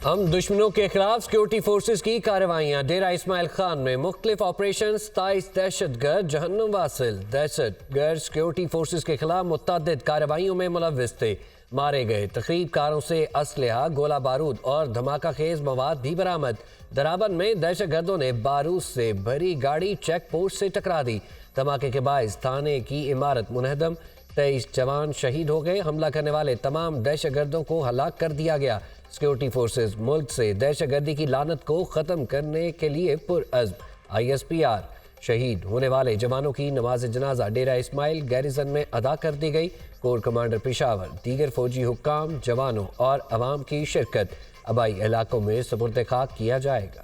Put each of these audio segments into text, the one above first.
ہم دشمنوں کے خلاف سیکورٹی فورسز کی کارروائیاں۔ ڈیرہ اسماعیل خان میں مختلف آپریشن، 27 دہشت گرد جہنم واصل۔ دہشت گرد سیکورٹی فورسز کے خلاف متعدد کارروائیوں میں ملوث تھے، مارے گئے۔ تخریب کاروں سے اسلحہ، گولہ بارود اور دھماکہ خیز مواد بھی برآمد۔ درابن میں دہشت گردوں نے بارود سے بھری گاڑی چیک پوسٹ سے ٹکرا دی۔ دھماکے کے باعث تھانے کی عمارت منہدم، 23 جوان شہید ہو گئے۔ حملہ کرنے والے تمام دہشت گردوں کو ہلاک کر دیا گیا۔ سیکورٹی فورسز ملک سے دہشت گردی کی لعنت کو ختم کرنے کے لیے پرعزم۔ ISPR شہید ہونے والے جوانوں کی نماز جنازہ ڈیرہ اسماعیل گیریزن میں ادا کر دی گئی۔ کور کمانڈر پشاور، دیگر فوجی حکام، جوانوں اور عوام کی شرکت۔ آبائی علاقوں میں سپرد خاک کیا جائے گا۔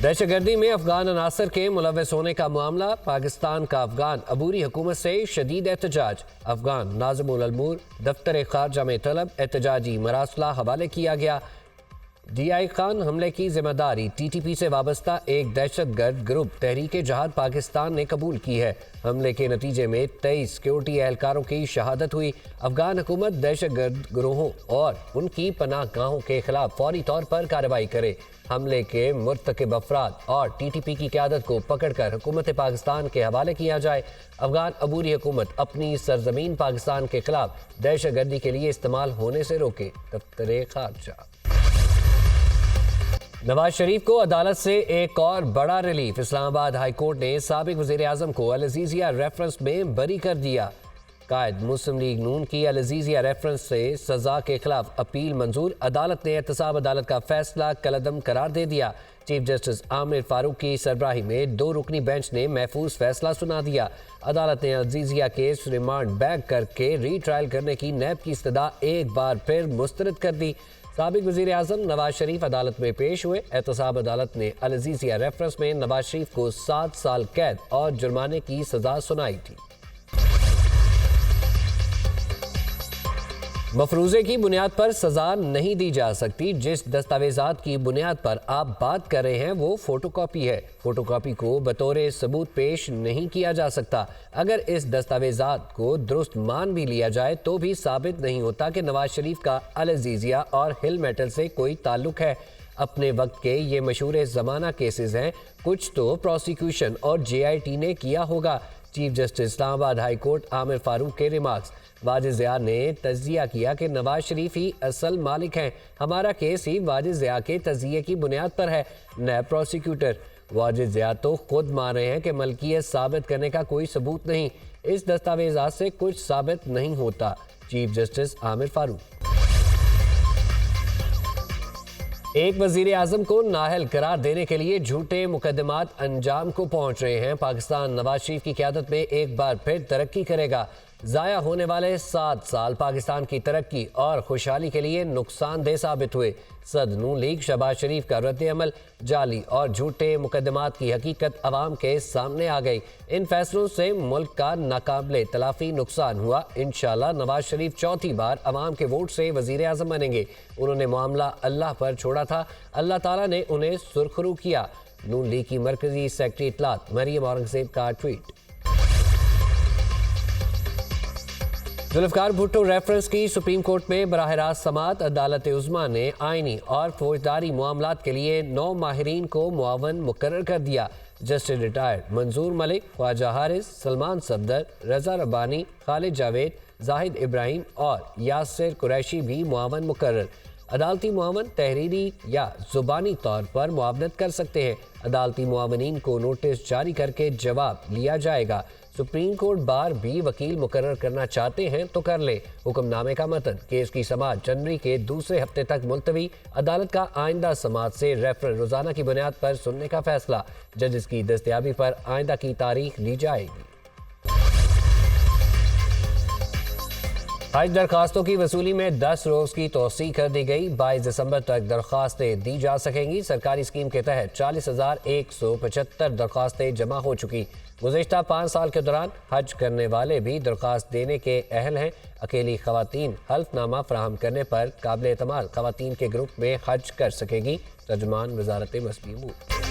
دہشت گردی میں افغان عناصر کے ملوث ہونے کا معاملہ، پاکستان کا افغان عبوری حکومت سے شدید احتجاج۔ افغان ناظم الامور دفتر خارجہ میں طلب، احتجاجی مراسلہ حوالے کیا گیا۔ DI خان حملے کی ذمہ داری TTP سے وابستہ ایک دہشت گرد گروپ تحریک جہاد پاکستان نے قبول کی ہے۔ حملے کے نتیجے میں 23 سیکورٹی اہلکاروں کی شہادت ہوئی۔ افغان حکومت دہشت گرد گروہوں اور ان کی پناہ گاہوں کے خلاف فوری طور پر کارروائی کرے۔ حملے کے مرتکب افراد اور TTP کی قیادت کو پکڑ کر حکومت پاکستان کے حوالے کیا جائے۔ افغان عبوری حکومت اپنی سرزمین پاکستان کے خلاف دہشت گردی کے لیے استعمال ہونے سے روکے۔ دفتر خارجہ۔ نواز شریف کو عدالت سے ایک اور بڑا ریلیف۔ اسلام آباد ہائی کورٹ نے سابق وزیر اعظم کو العزیزیہ ریفرنس میں بری کر دیا۔ قائد مسلم لیگ نون کی العزیزیہ ریفرنس سے سزا کے خلاف اپیل منظور۔ عدالت نے احتساب عدالت کا فیصلہ کالعدم قرار دے دیا۔ چیف جسٹس عامر فاروق کی سربراہی میں 2 رکنی بینچ نے محفوظ فیصلہ سنا دیا۔ عدالت نے العزیزیہ کیس ریمانڈ بیک کر کے ری ٹرائل کرنے کی نیب کی استدعا ایک بار پھر مسترد کر دی۔ سابق وزیر اعظم نواز شریف عدالت میں پیش ہوئے۔ احتساب عدالت نے العزیزیہ ریفرنس میں نواز شریف کو 7 سال قید اور جرمانے کی سزا سنائی تھی۔ مفروضے کی بنیاد پر سزا نہیں دی جا سکتی۔ جس دستاویزات کی بنیاد پر آپ بات کر رہے ہیں وہ فوٹو کاپی ہے۔ فوٹو کاپی کو بطور ثبوت پیش نہیں کیا جا سکتا۔ اگر اس دستاویزات کو درست مان بھی لیا جائے تو بھی ثابت نہیں ہوتا کہ نواز شریف کا العزیزیہ اور ہل میٹل سے کوئی تعلق ہے۔ اپنے وقت کے یہ مشہور زمانہ کیسز ہیں، کچھ تو پروسیکیوشن اور JIT نے کیا ہوگا۔ چیف جسٹس اسلام آباد ہائی کورٹ عامر فاروق کے ریمارکس۔ واجد ضیاء نے تجزیہ کیا کہ نواز شریف ہی اصل مالک ہیں۔ ہمارا کیس ہی واجد ضیاء کے تجزیے کی بنیاد پر ہے۔ نیب پروسیکیوٹر واجد ضیاء تو خود مان رہے ہیں کہ ملکیت ثابت کرنے کا کوئی ثبوت نہیں۔ اس دستاویزات سے کچھ ثابت نہیں ہوتا۔ چیف جسٹس عامر فاروق۔ ایک وزیر اعظم کو نااہل قرار دینے کے لیے جھوٹے مقدمات انجام کو پہنچ رہے ہیں۔ پاکستان نواز شریف کی قیادت میں ایک بار پھر ترقی کرے گا۔ ضائع ہونے والے 7 سال پاکستان کی ترقی اور خوشحالی کے لیے نقصان دہ ثابت ہوئے۔ صدر نون لیگ شہباز شریف کا رد عمل، جعلی اور جھوٹے مقدمات کی حقیقت عوام کے سامنے آ گئی۔ ان فیصلوں سے ملک کا ناقابل تلافی نقصان ہوا۔ انشاءاللہ نواز شریف چوتھی بار عوام کے ووٹ سے وزیر اعظم بنیں گے۔ انہوں نے معاملہ اللہ پر چھوڑا تھا، اللہ تعالیٰ نے انہیں سرخرو کیا۔ نون لیگ کی مرکزی سیکرٹری اطلاعات مریم اورنگزیب کا ٹویٹ۔ ذوالفقار بھٹو ریفرنس کی سپریم کورٹ میں براہ راست سماعت۔ عدالت عظمیٰ نے آئینی اور فوجداری معاملات کے لیے 9 ماہرین کو معاون مقرر کر دیا۔ جسٹس ریٹائرڈ منظور ملک، خواجہ حارث، سلمان صفدر، رضا ربانی، خالد جاوید، زاہد ابراہیم اور یاسر قریشی بھی معاون مقرر۔ عدالتی معاون تحریری یا زبانی طور پر معاونت کر سکتے ہیں۔ عدالتی معاونین کو نوٹس جاری کر کے جواب لیا جائے گا۔ سپریم کورٹ بار بھی وکیل مقرر کرنا چاہتے ہیں تو کر لے۔ حکم نامے کا متن، کیس کی سماعت جنوری کے دوسرے ہفتے تک ملتوی۔ عدالت کا آئندہ سماعت سے ریفرنس روزانہ کی بنیاد پر سننے کا فیصلہ۔ ججز کی دستیابی پر آئندہ کی تاریخ لی جائے گی۔ حج درخواستوں کی وصولی میں 10 روز کی توسیع کر دی گئی۔ 22 دسمبر تک درخواستیں دی جا سکیں گی۔ سرکاری اسکیم کے تحت 40,175 درخواستیں جمع ہو چکی۔ گزشتہ 5 سال کے دوران حج کرنے والے بھی درخواست دینے کے اہل ہیں۔ اکیلی خواتین حلف نامہ فراہم کرنے پر قابل اعتماد خواتین کے گروپ میں حج کر سکے گی۔ ترجمان وزارت مذہبی امور۔